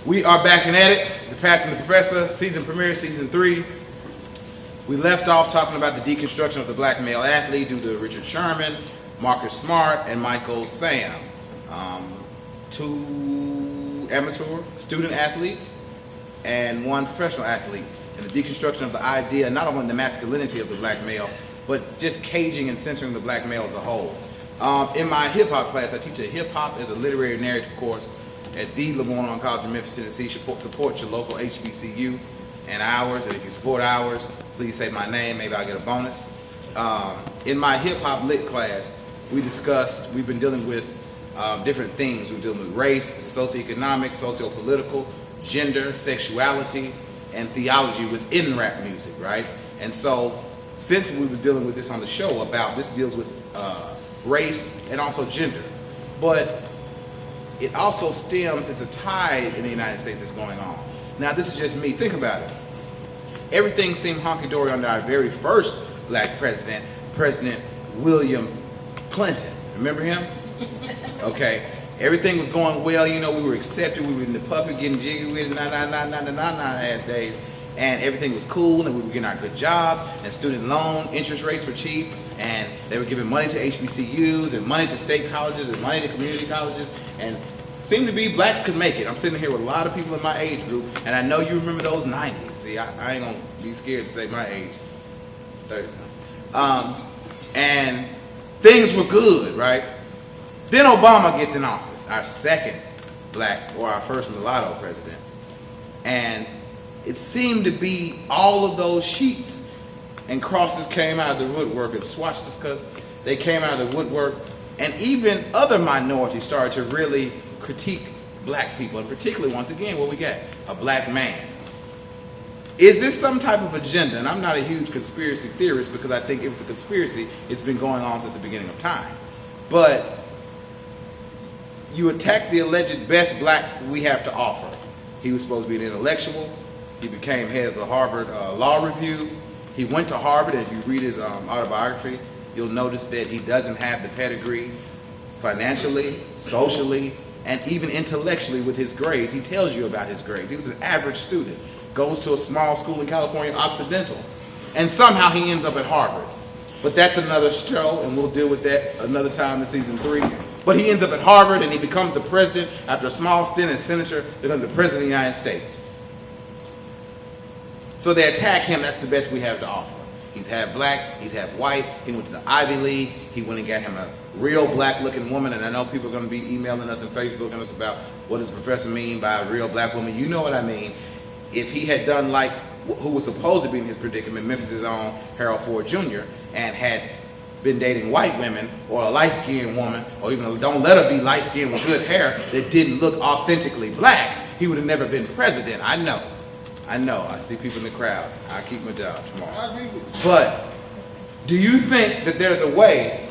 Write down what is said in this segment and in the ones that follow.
We are back and at it. The Pastor and the Professor, season premiere, season 3. We left off talking about the deconstruction of the black male athlete due to Richard Sherman, Marcus Smart, and Michael Sam. 2 amateur student athletes and 1 professional athlete. And the deconstruction of the idea, not only the masculinity of the black male, but just caging and censoring the black male as a whole. In my hip-hop class, I teach a hip-hop as a literary narrative course at the LeBourne College in Memphis, Tennessee. Support your local HBCU and ours. And if you support ours, please say my name. Maybe I'll get a bonus. In my hip-hop lit class, we've been dealing with different things. We're dealing with race, socioeconomic, socio-political, gender, sexuality, and theology within rap music, right? And so, since we were dealing with this on the show this deals with race and also gender. But it also stems, it's a tide in the United States that's going on. Now, this is just me. Think about it. Everything seemed honky-dory under our very first black president, President William Clinton. Remember him? Okay. Everything was going well. You know, we were accepted. We were in the puppet getting jiggy with it, ass days. And everything was cool, and we were getting our good jobs, and student loan interest rates were cheap, and they were giving money to HBCUs, and money to state colleges, and money to community colleges, and it seemed to be blacks could make it. I'm sitting here with a lot of people in my age group, and I know you remember those 90s. See, I ain't gonna be scared to say my age, 30. And things were good, right? Then Obama gets in office, our second black, or our first mulatto president, and it seemed to be all of those sheets and crosses came out of the woodwork and swatched us because they came out of the woodwork, and even other minorities started to really critique black people, and particularly, once again, what we got, a black man. Is this some type of agenda? And I'm not a huge conspiracy theorist because I think if it's a conspiracy, it's been going on since the beginning of time. But you attack the alleged best black we have to offer. He was supposed to be an intellectual. He became head of the Harvard Law Review. He went to Harvard, and if you read his autobiography, you'll notice that he doesn't have the pedigree financially, socially, and even intellectually with his grades. He tells you about his grades. He was an average student, goes to a small school in California, Occidental, and somehow he ends up at Harvard. But that's another show, and we'll deal with that another time in season 3. But he ends up at Harvard, and he becomes the president. After a small stint as senator, becomes the president of the United States. So they attack him. That's the best we have to offer. He's half black, he's half white. He went to the Ivy League. He went and got him a real black-looking woman. And I know people are going to be emailing us and Facebooking us about what does the professor mean by a real black woman. You know what I mean. If he had done like who was supposed to be in his predicament, Memphis' own Harold Ford Jr., and had been dating white women or a light-skinned woman, or even don't let her be light-skinned with good hair that didn't look authentically black, he would have never been president. I know. I see people in the crowd. I'll keep my job tomorrow. But do you think that there's a way,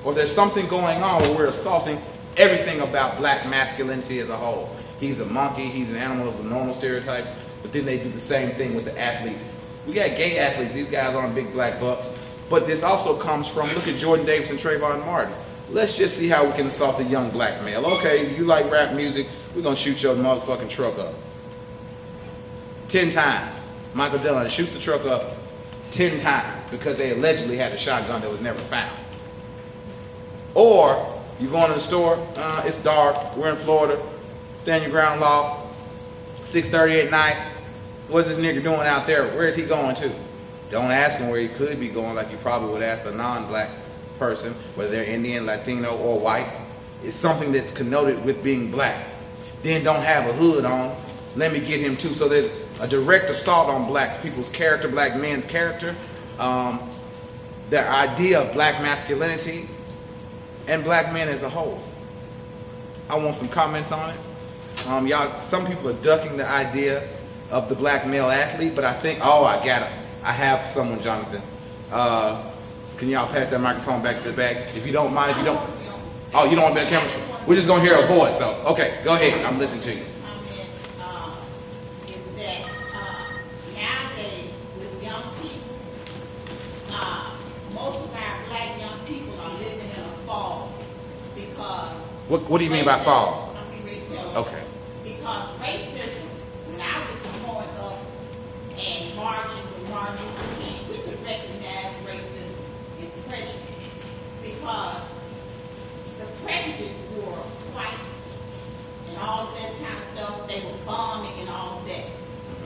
or there's something going on where we're assaulting everything about black masculinity as a whole? He's a monkey, he's an animal, those are normal stereotypes, but then they do the same thing with the athletes. We got gay athletes, these guys aren't big black bucks, but this also comes from, look at Jordan Davis and Trayvon Martin. Let's just see how we can assault the young black male. Okay, you like rap music, we're gonna shoot your motherfucking truck up. 10 times. Michael Dillon shoots the truck up 10 times because they allegedly had a shotgun that was never found. Or you go into the store, it's dark, we're in Florida, stand your ground law, 6:30 at night. What's this nigga doing out there? Where is he going to? Don't ask him where he could be going like you probably would ask a non-black person, whether they're Indian, Latino, or white. It's something that's connoted with being black. Then don't have a hood on. Let me get him too. So there's a direct assault on black people's character, black men's character, their idea of black masculinity, and black men as a whole. I want some comments on it. Y'all, some people are ducking the idea of the black male athlete, but I think, oh, I got it. I have someone, Jonathan. Can y'all pass that microphone back to the back? If you don't mind, if you don't, oh, you don't want to be on camera? We're just going to hear a voice, so, okay, go ahead. I'm listening to you. What do you mean by fall? I'm getting ready to tell you. Okay. Because racism they were bombing and all of that.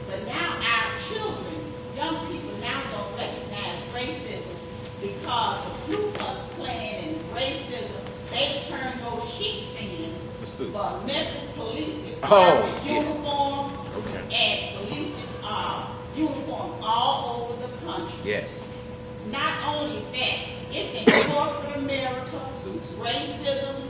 But now our children, young people now don't recognize racism because of Ku Klux Klan and racism. They turn those sheets in for Memphis police department uniforms and police uniforms all over the country. Yes. Not only that, it's in corporate America, Suits. Racism,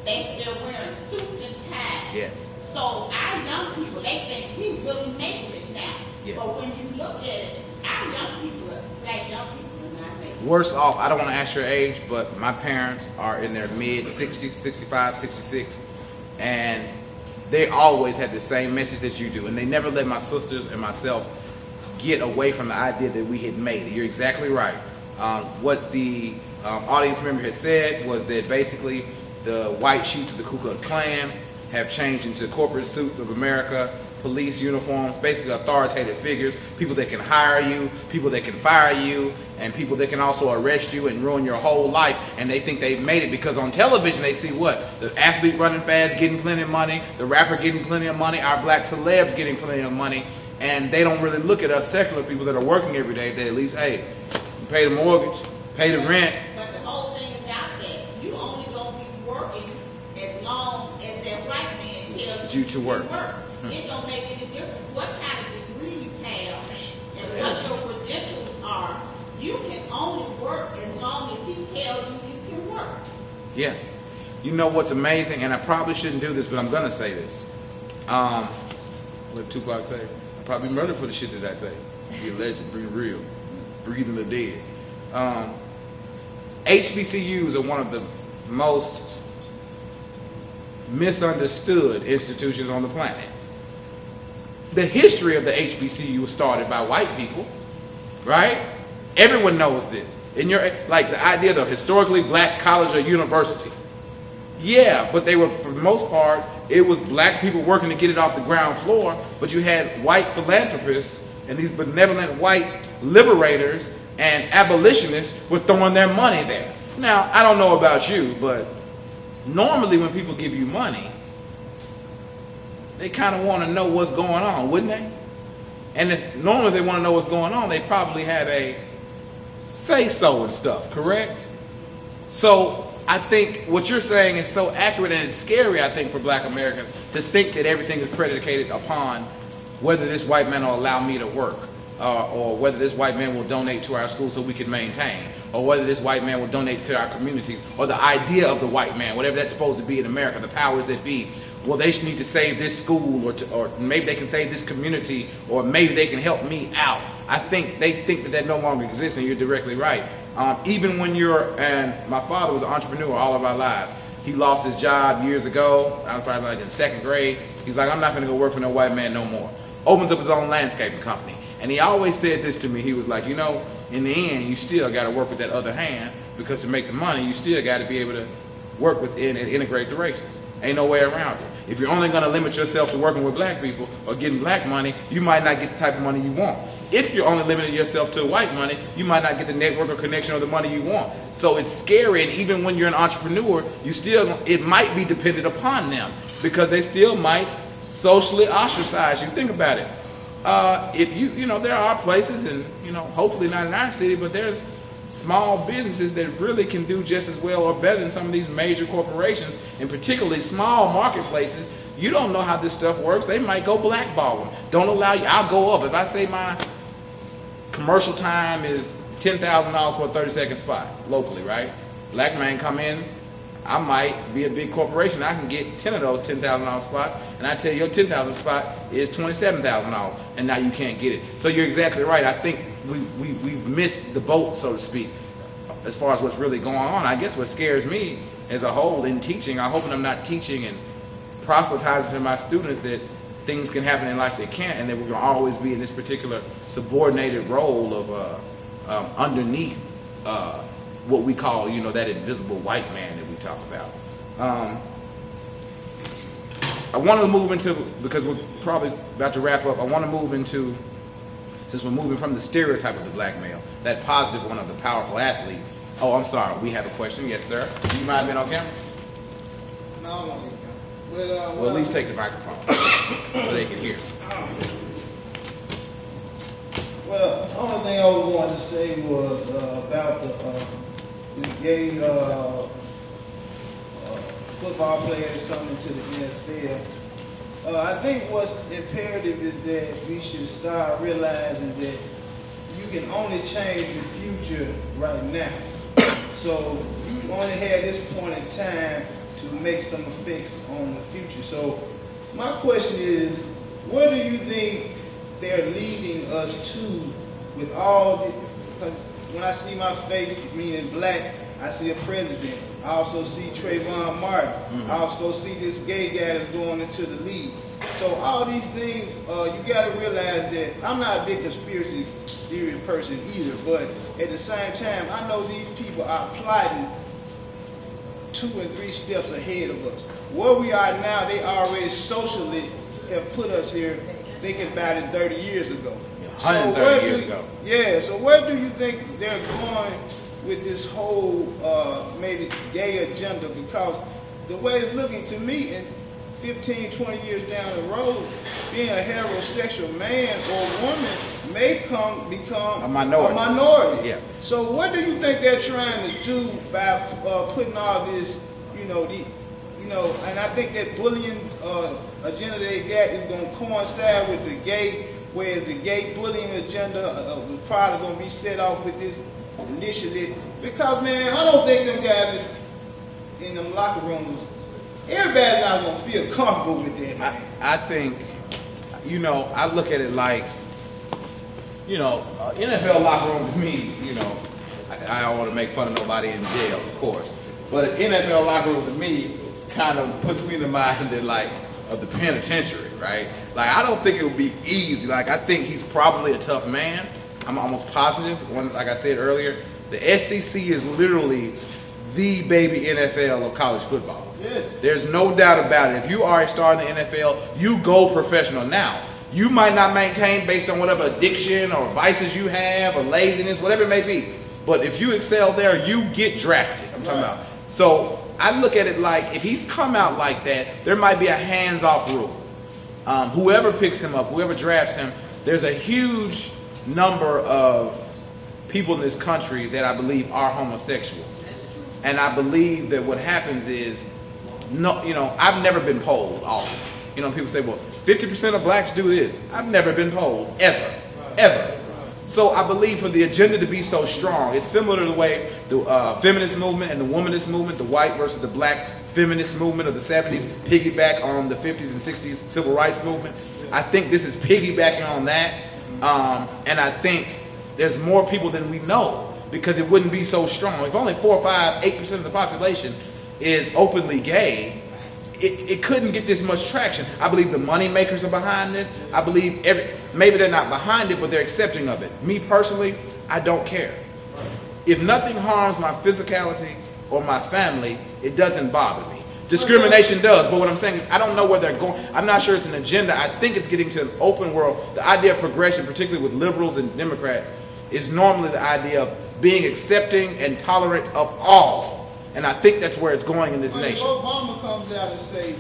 they're wearing suits and ties. Yes. So our young people, they think we really making it now. Yes. But when you look at it, our young people, black young people are not making it. Worse off, I don't want to ask your age, but my parents are in their mid-60s, 65, 66, and they always had the same message that you do, and they never let my sisters and myself get away from the idea that we had made it. You're exactly right. What the audience member had said was that basically the white sheets of the Ku Klux Klan have changed into corporate suits of America, police uniforms, basically authoritative figures, people that can hire you, people that can fire you, and people that can also arrest you and ruin your whole life. And they think they've made it because on television they see what? The athlete running fast, getting plenty of money, the rapper getting plenty of money, our black celebs getting plenty of money, and they don't really look at us secular people that are working every day that at least, hey, you pay the mortgage, pay the rent. But the whole thing about that, you only gonna be working as long as that white man tells you to work. It don't make any difference what kind of degree you have and what your credentials are. You can only work as long as he tells you you can work. Yeah. You know what's amazing, and I probably shouldn't do this, but I'm going to say this. What did Tupac say? I'll probably be murdered for the shit that I say. Be a legend, be real, breathing the dead. HBCUs are one of the most misunderstood institutions on the planet. The history of the HBCU was started by white people, right? Everyone knows this. And like the idea of a historically black college or university. Yeah, but they were, for the most part, it was black people working to get it off the ground floor, but you had white philanthropists and these benevolent white liberators and abolitionists were throwing their money there. Now, I don't know about you, but normally when people give you money, they kind of want to know what's going on, wouldn't they? And if normally they want to know what's going on, they probably have a say-so and stuff, correct? So I think what you're saying is so accurate, and it's scary, I think, for black Americans to think that everything is predicated upon whether this white man will allow me to work, or whether this white man will donate to our school so we can maintain, or whether this white man will donate to our communities, or the idea of the white man, whatever that's supposed to be in America, the powers that be. Well, they need to save this school, or maybe they can save this community, or maybe they can help me out. I think they think that no longer exists, and you're directly right. Even when and my father was an entrepreneur all of our lives. He lost his job years ago. I was probably like in second grade. He's like, I'm not going to go work for no white man no more. Opens up his own landscaping company. And he always said this to me. He was like, you know, in the end, you still got to work with that other hand, because to make the money, you still got to be able to work within and integrate the races. Ain't no way around it. If you're only going to limit yourself to working with black people or getting black money, you might not get the type of money you want. If you're only limiting yourself to white money, you might not get the network or connection or the money you want. So it's scary, and even when you're an entrepreneur, it might be dependent upon them, because they still might socially ostracize you. Think about it. If you know, there are places, and hopefully not in our city, but there's small businesses that really can do just as well or better than some of these major corporations, and particularly small marketplaces. You don't know how this stuff works. They might go blackball them. Don't allow you. I'll go up. If I say my commercial time is $10,000 for a 30-second spot locally, right? Black man come in, I might be a big corporation. I can get 10 of those $10,000 spots, and I tell you your $10,000 spot is $27,000, and now you can't get it. So you're exactly right. I think we've missed the boat, so to speak, as far as what's really going on. I guess what scares me as a whole in teaching, I hope I'm not teaching and proselytizing to my students that things can happen in life that can't, and that we're going to always be in this particular subordinated role of underneath what we call, that invisible white man that we talk about. I want to move into, because we're probably about to wrap up, I want to move into, since we're moving from the stereotype of the black male, that positive one of the powerful athlete. Oh, I'm sorry, we have a question. Yes, sir. Do you mind being on camera? No, I won't be on camera. Well, at least take the microphone. so they can hear. Well, the only thing I was wanting to say was about the gay football players coming to the NFL. I think what's imperative is that we should start realizing that you can only change the future right now. So you only have this point in time to make some effects on the future. So my question is, where do you think they're leading us to with all the, because when I see my face, meaning black, I see a president. I also see Trayvon Martin. I also see this gay guy that's going into the league. So all these things, you got to realize that I'm not a big conspiracy theory person either, but at the same time, I know these people are plotting 2 and 3 steps ahead of us. Where we are now, they already socially have put us here thinking about it 30 years ago. 130 years ago. Yeah, so where do you think they're going with this whole maybe gay agenda? Because the way it's looking to me, in 15, 20 years down the road, being a heterosexual man or woman may become a minority. Yeah. So what do you think they're trying to do by putting all this, and I think that bullying agenda they got is going to coincide with the gay, whereas the gay bullying agenda was probably going to be set off with this initiative. Because, man, I don't think them guys in them locker rooms, everybody's not going to feel comfortable with that, man. I think, I look at it like, NFL locker room to me, I don't want to make fun of nobody in jail, of course. But an NFL locker room to me kind of puts me in the mind that, of the penitentiary, right? I don't think it would be easy. I think he's probably a tough man. I'm almost positive. Like I said earlier, the SEC is literally the baby NFL of college football. Yeah. There's no doubt about it. If you are a star in the NFL, you go professional now. You might not maintain based on whatever addiction or vices you have or laziness, whatever it may be. But if you excel there, you get drafted. I'm talking about. So I look at it like if he's come out like that, there might be a hands-off rule. Whoever picks him up, whoever drafts him, there's a huge number of people in this country that I believe are homosexual. And I believe that what happens is, I've never been polled often. People say, well, 50% of blacks do this. I've never been polled, ever. So I believe for the agenda to be so strong, it's similar to the way the feminist movement and the womanist movement, the white versus the black feminist movement of the 70s, piggyback on the 50s and 60s civil rights movement. I think this is piggybacking on that. And I think there's more people than we know because it wouldn't be so strong. If only 4, 5, 8% of the population is openly gay, it couldn't get this much traction. I believe the money makers are behind this. I believe maybe they're not behind it, but they're accepting of it. Me personally, I don't care. If nothing harms my physicality or my family, it doesn't bother me. Discrimination does, but what I'm saying is I don't know where they're going. I'm not sure it's an agenda. I think it's getting to an open world. The idea of progression, particularly with liberals and Democrats, is normally the idea of being accepting and tolerant of all. And I think that's where it's going in this nation. If Obama comes out and say,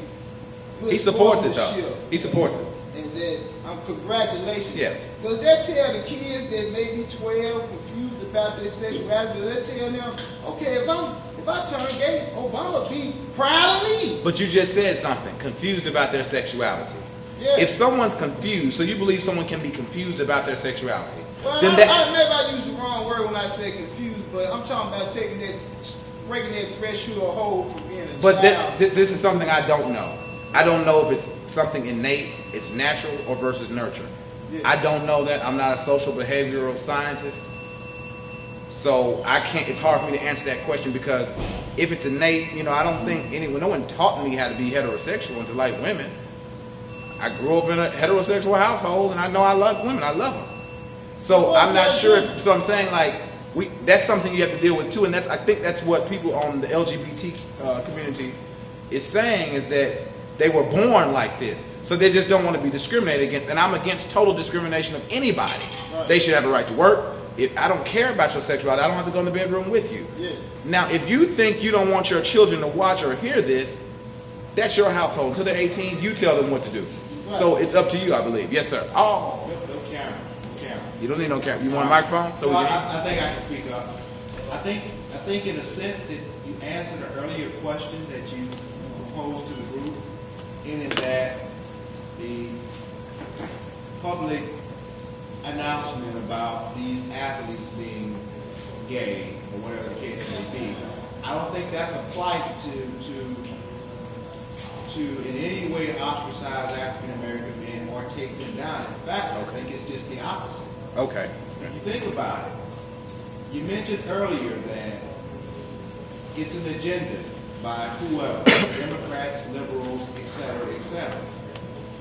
he supports it though. He supports it. And then, congratulations. Yeah. Does that tell the kids that may be 12, confused about their sexuality, does that tell them, okay, if I turn gay, Obama be proud of me? But you just said something, confused about their sexuality. Yeah. If someone's confused, so you believe someone can be confused about their sexuality. Well, then maybe I used the wrong word when I said confused, but I'm talking about breaking that threshold hole from being a child. But this is something I don't know. I don't know if it's something innate, it's natural, or versus nurture. Yeah. I don't know that. I'm not a social behavioral scientist. So I can't, it's hard for me to answer that question because if it's innate, I don't think no one taught me how to be heterosexual and to like women. I grew up in a heterosexual household and I know I love women. I love them. So I'm not sure. So I'm saying that's something you have to deal with too. And I think that's what people on the LGBT community is saying is that they were born like this. So they just don't want to be discriminated against. And I'm against total discrimination of anybody. Right. They should have a right to work. I don't care about your sexuality. I don't have to go in the bedroom with you. Yes. Now, if you think you don't want your children to watch or hear this, that's your household. Until they're 18, you tell them what to do. So it's up to you, I believe. Yes, sir. Oh, No camera. No camera. you don't need no camera. You want a microphone? So No, we can. I think I can speak up. I think in a sense that you answered an earlier question that you proposed to the group, in that the public announcement about these athletes being gay or whatever the case may be. I don't think that's a plight to in any way ostracize African American men or take them down. In fact, I think it's just the opposite. Okay. If you think about it, you mentioned earlier that it's an agenda by whoever, Democrats, liberals, et cetera, et cetera.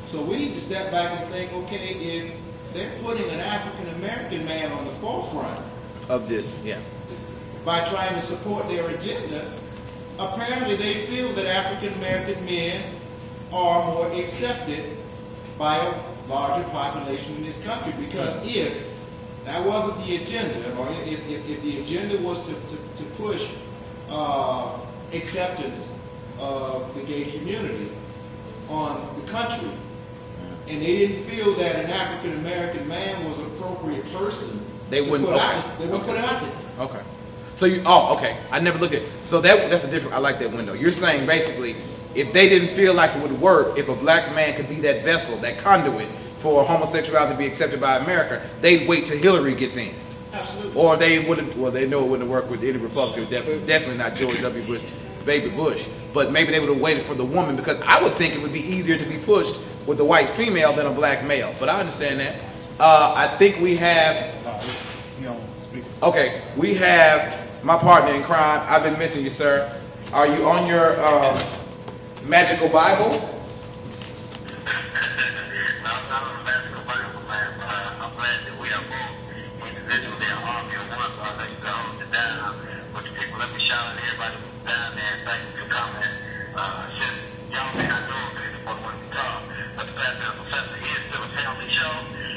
So we need to step back and think, okay, if they're putting an African American man on the forefront Of this, yeah. by trying to support their agenda, apparently they feel that African American men are more accepted by a larger population in this country. Because if that wasn't the agenda, or if the agenda was to push acceptance of the gay community on the country, and they didn't feel that an African American man was an appropriate person, They wouldn't. put Okay. out, they wouldn't put it out there. Okay. So you. Oh, okay. I never looked at. So that's a different. I like that window. You're saying basically, if they didn't feel like it would work, if a black man could be that vessel, that conduit for homosexuality to be accepted by America, they'd wait till Hillary gets in. Absolutely. Or they wouldn't. Well, they know it wouldn't work with any Republican. Definitely not George W. Bush, baby Bush. But maybe they would have waited for the woman, because I would think it would be easier to be pushed with the white female than a black male. But I understand that. I think we have. Okay, we have my partner in crime. I've been missing you, sir. Are you on your magical Bible?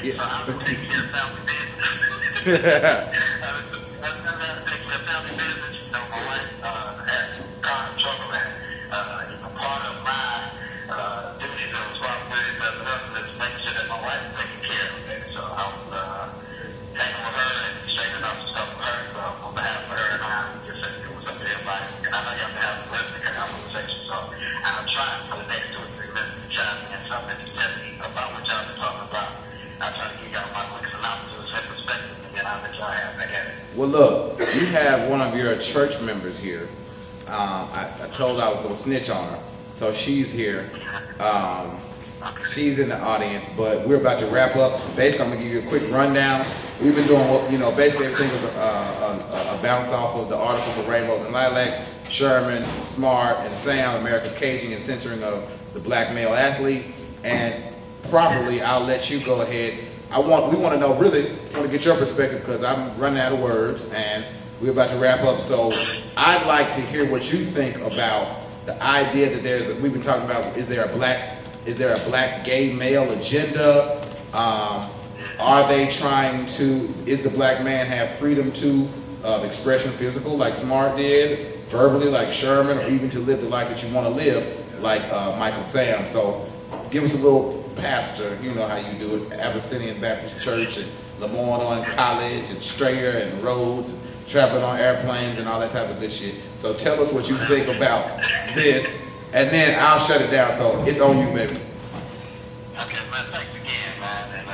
Yeah. Well, look, you have one of your church members here. I told her I was going to snitch on her, so she's here. She's in the audience, but we're about to wrap up. Basically, I'm going to give you a quick rundown. We've been doing what, basically everything was a bounce off of the article for Rainbows and Lilacs, Sherman, Smart, and Sam, America's Caging and Censoring of the Black Male Athlete. And properly, I'll let you go ahead. We want to know, really, want to get your perspective, because I'm running out of words and we're about to wrap up. So I'd like to hear what you think about the idea that we've been talking about, is there a black gay male agenda? Are they trying to, is the black man have freedom to expression physical like Smart did, verbally like Sherman, or even to live the life that you want to live like Michael Sam? So give us a little pastor, you know how you do it, Abyssinian Baptist Church and Lamont on College and Strayer and Rhodes, and traveling on airplanes and all that type of good shit. So tell us what you think about this, and then I'll shut it down. So it's on you, baby. Okay, man, thanks again, man. And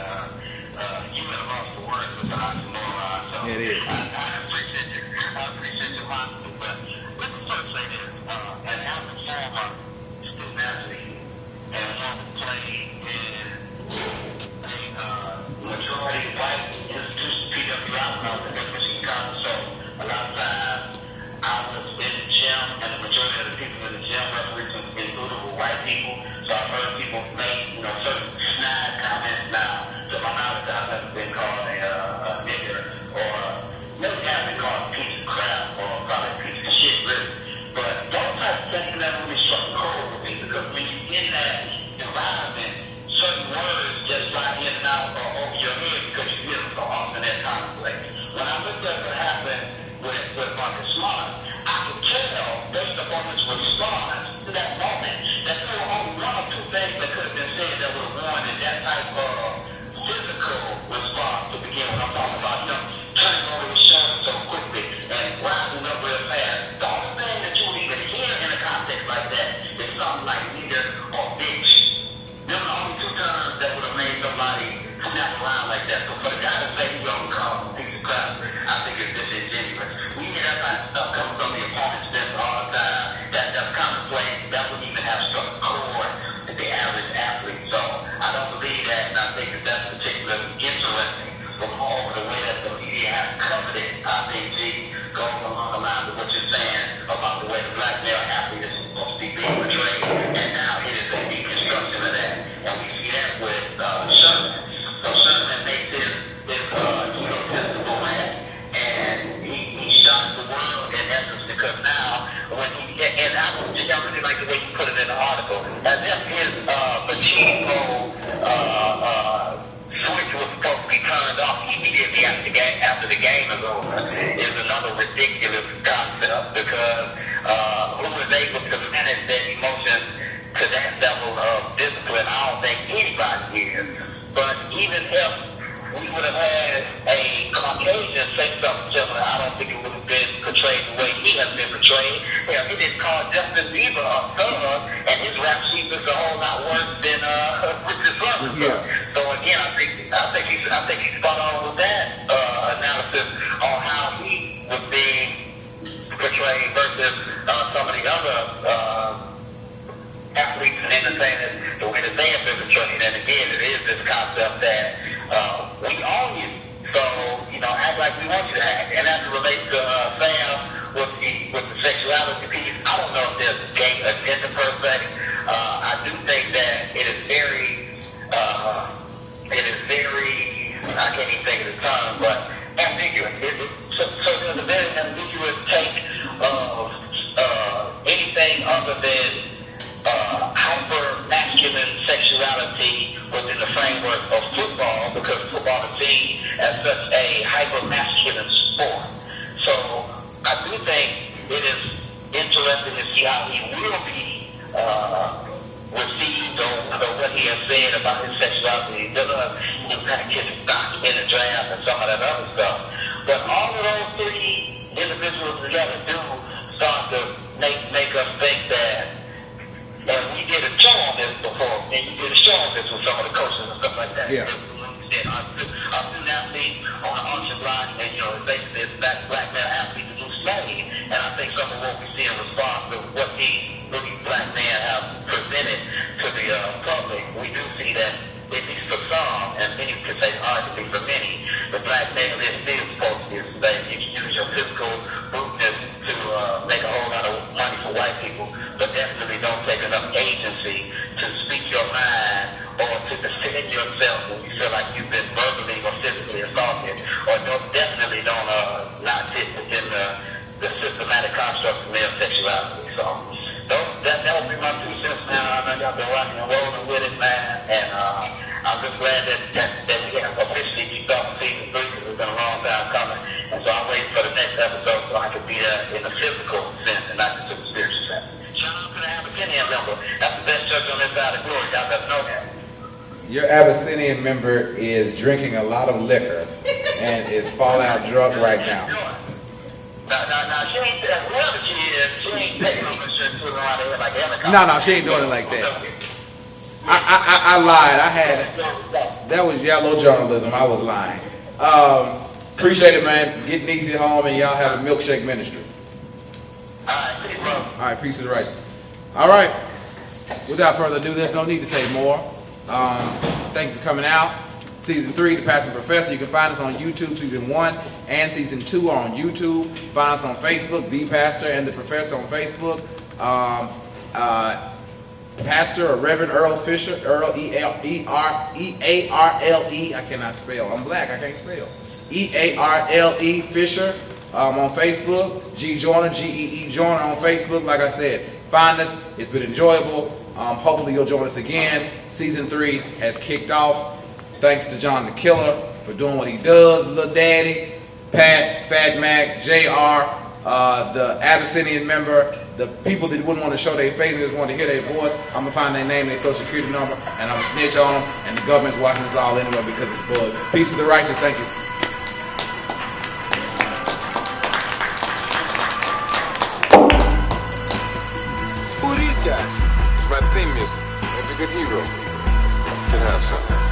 you have lost the words with the oxymoron, so Yeah, it is. I appreciate your honesty. But let me first say this. As a former student athlete and one who played in a majority white institution, PW outcome, and that's what she's called. So a lot of times I was in the gym, and the majority of the people in the gym referees included were white people. So I've heard people make, certain snide comments now. To my knowledge, I've never been called a nigger, or maybe I've been called a piece of crap, or probably a piece of shit, really. But those type of things never really struck a chord with me, because when you're in that environment, certain I think that's particularly interesting. But moreover, the way that the media has covered it, I think, G, goes along the lines of what you're saying about the way the black male athlete is supposed to be being portrayed, and now it is a deconstruction of that. And we see that with Sherman. So Sherman makes his egotistical rant, and he shocks the world in essence, because now, when he, and I really like the way you put it in the article, as if his machismo switch was supposed to be turned off immediately after the game is over, is another ridiculous concept, because who is able to manage their emotions to that level of discipline? I don't think anybody is. But even if we would have had a Caucasian say something similar, I don't think it would have been portrayed the way he has been portrayed. Hell, he didn't call Justin Bieber a thug, and his rap sheet is a whole lot worse than Richard Sherman. Yeah. So again, I think he's spot on with that analysis on how he was being portrayed versus some of the other athletes and entertainers, the way that they have been portrayed. And again, it is this concept that we own you, so act like we want you to act. And as it relates to Sam with the sexuality piece, I don't know if there's a gay agenda per se. I do think that it is very, I can't even think of the term, but ambiguous. So there's a very ambiguous take of anything other than hyper-masculine sexuality within the framework of football, because football is seen as such a hyper-masculine sport. So I do think it is interesting to see how he will be received, or what he has said about his sexuality. Does impact his stock in the draft and some of that other stuff. But all of those three individuals together do start to make us think that. And we did a show on this before, and you did a show on this with some of the coaches and stuff like that. Yeah. We said our student athlete on the auction block, and basically it's black male athlete, the new slave. And I think some of what we see in response to what these black men have presented to the public, we do see that, at least for some, and many could say arguably for many, the black male is still supposed to be a slave. You can use your physical bruteness to make a whole lot of money for white people, but definitely don't take enough agency to speak your mind or to defend yourself when you feel like you've been verbally or physically assaulted, or definitely don't not fit within the systematic construct of male sexuality. So that would be my 2 cents, man. I know y'all been rocking and rolling with it, man, and I'm just glad that we have officially kicked off season 3, because it's been a long time coming. And so I'm waiting for the next episode so I can be there in the physical sense and not just in the spiritual sense. Shout out to the Abyssinian member. That's the best church on this side of glory. Y'all better know that. Your Abyssinian member is drinking a lot of liquor and is fallout drunk right now. Now, she ain't, whoever she is, she ain't taking no shit to around the head like helicopter. No, she ain't doing it like that. I lied. That was yellow journalism. I was lying. Appreciate it, man. Get Niecy home, and y'all have a milkshake ministry. All right, peace, bro. All right, peace to the righteous. All right. Without further ado, there's no need to say more. Thank you for coming out. Season 3, The Pastor Professor. You can find us on YouTube. Season 1 and Season 2 are on YouTube. Find us on Facebook, The Pastor and The Professor on Facebook. Pastor or Reverend Earl Fisher, Earl E-A-R-L-E. I cannot spell. I'm black. I can't spell. E-A-R-L-E Fisher on Facebook. G Joyner, G-E-E Joyner on Facebook. Like I said, find us. It's been enjoyable. Hopefully you'll join us again. Season 3 has kicked off. Thanks to John the Killer for doing what he does. Lil Daddy, Pat, Fat Mac, JR, the Abyssinian member, the people that wouldn't want to show their face and just wanted to hear their voice. I'm going to find their name, their social security number, and I'm going to snitch on them. And the government's watching us all anyway because it's bug. Peace to the righteous. Thank you. Who are these guys? It's my theme music. Every good hero should have something.